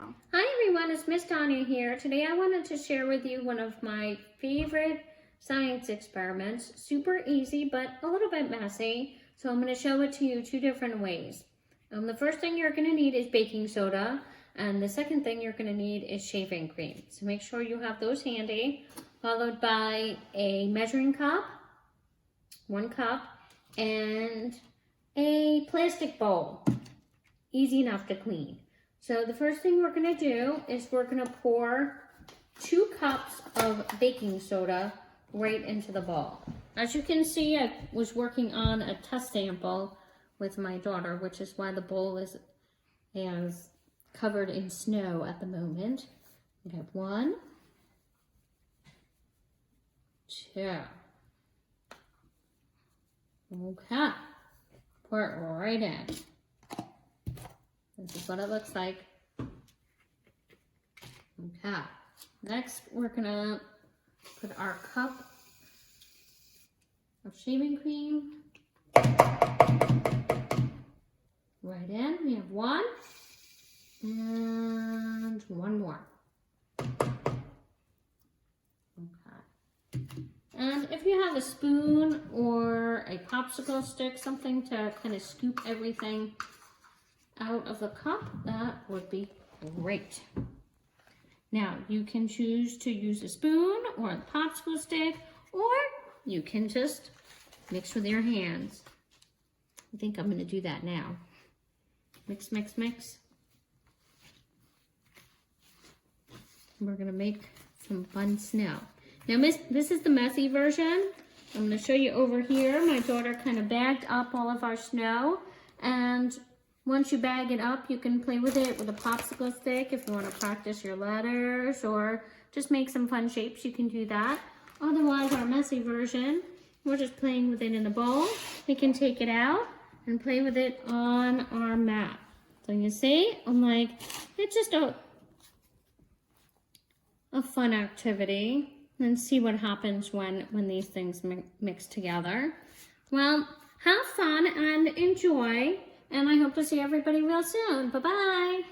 Hi everyone, it's Miss Danya here. Today I wanted to share with you one of my favorite science experiments. Super easy, but a little bit messy. So I'm going to show it to you two different ways. The first thing you're going to need is baking soda. And the second thing you're going to need is shaving cream. So make sure you have those handy. Followed by a measuring cup, 1 cup, and a plastic bowl. Easy enough to clean. So the first thing we're going to do is we're going to pour 2 cups of baking soda right into the bowl. As you can see, I was working on a test sample with my daughter, which is why the bowl is covered in snow at the moment. We have 1, 2. Okay, pour it right in. This is what it looks like. Okay. Next, we're gonna put our cup of shaving cream right in. We have 1 and 1 more. Okay. And if you have a spoon or a popsicle stick, something to kind of scoop everything out of the cup, that would be great. Now, you can choose to use a spoon or a popsicle stick, or you can just mix with your hands. I think I'm going to do that now. Mix, mix, mix. We're going to make some fun snow. Now, this is the messy version. I'm going to show you over here. My daughter kind of bagged up all of our snow, and once you bag it up, you can play with it with a popsicle stick if you want to practice your letters or just make some fun shapes. You can do that. Otherwise, our messy version, we're just playing with it in a bowl. We can take it out and play with it on our mat. So you see, I'm like, it's just a fun activity. And see what happens when these things mix together. Well, have fun and enjoy. And I hope to see everybody real soon. Bye-bye.